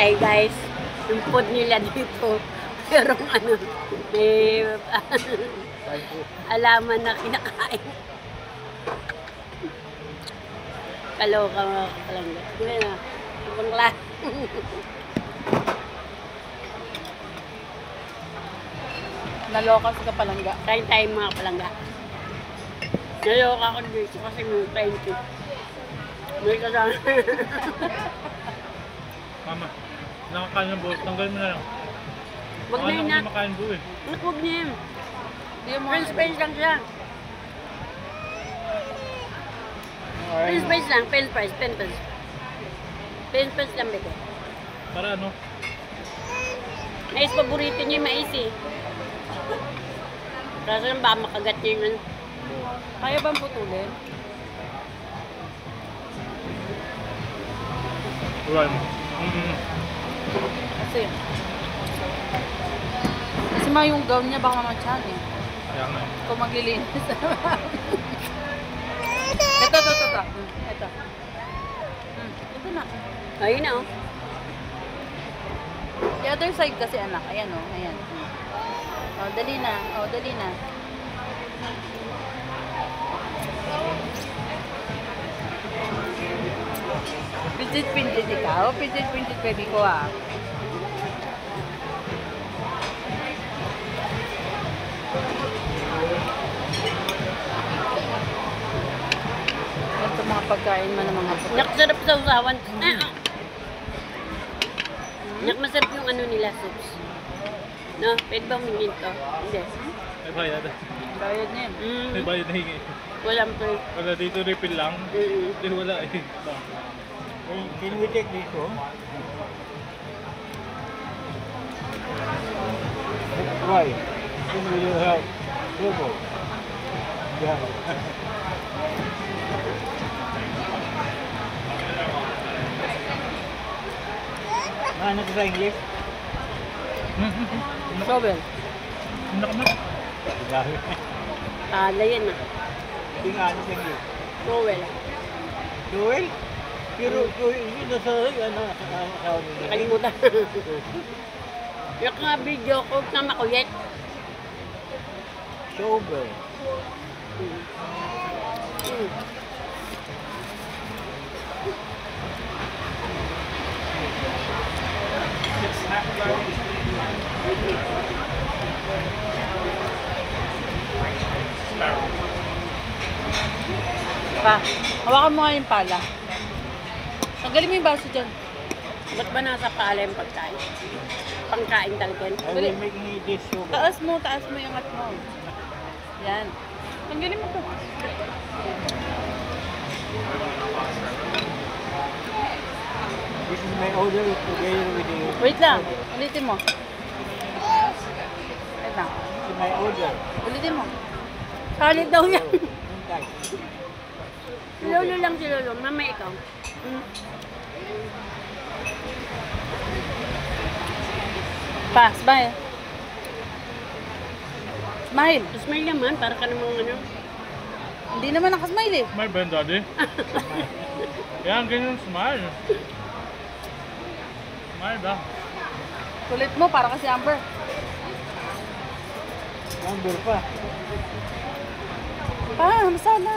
Tay guys, yung food nila dito, pero ano, may alaman na kinakain. Kaloka mga kapalangga. Hindi na, ibang lang. Naloka sa kapalangga. Kain tayo mga kapalangga. Naloka ako dito kasi may friendship. May kasama. Mama, nakakain ng buo. Tanggal mo na lang. Wag na yun na. Hindi makain buo eh. Huwag niya yun. French fries lang siya. French fries lang. French fries. French fries. French fries lang bigay. Para ano? Mais paborito niya yung mais eh. Kaso lang baka makagat niya yung ano. Kaya bang putulin? Right. Kasi ma yung gown niya baka mamachan eh. Kaya nga. Kung maglilinis. Ito. Ito. Ito na. Ayun na oh. The other side kasi anak. Ayan o. Ayan. Oh, dali na. Oh, dali na. Pinsit-pinsit ikaw. Pinsit-pinsit baby ko ah. Ito mga pagkain mo ng mga puto. Nakasarap sa usawan. Masarap yung ano nila soups. No? Pwede ba humingin to? Hindi. May bayad. Bayad na yun. May bayad na hingi. Walang pwede. Wala dito refill lang. Hindi wala eh. Can we take this home? Why? Then we will have double. Yeah. Ano ka sa English? Sobel. Ano ka na? Dahil. Pala yan ah. Tingnan sa English. Rowel. Joel? Pero yun nasa ano sa Nakalimutan. Yung nga video ko na makuyet. Shovel. Pa, hawakan mo nga yung pala. Tanggalin mo yung baso dyan. Ba't ba nasa pala yung pagkain? Pangkain talaga. I will make this shovel. Taas mo yung at mo. Yan. Tanggalin mo to. This is my order together with the... Wait lang. Ulitin mo. Wait lang. This is my order. Ulitin mo. Solid daw yan. Hintay. Si Lolo lang si Lolo. Mama ikaw. Pa, smile. Smile. Smile naman. Para ka namang ano. Hindi naman nakasmile eh. Smile ba yun, daddy? Yan, ganyan smile. Smile ba? Kulit mo para kasi Amber. Number pa. Pa, masala.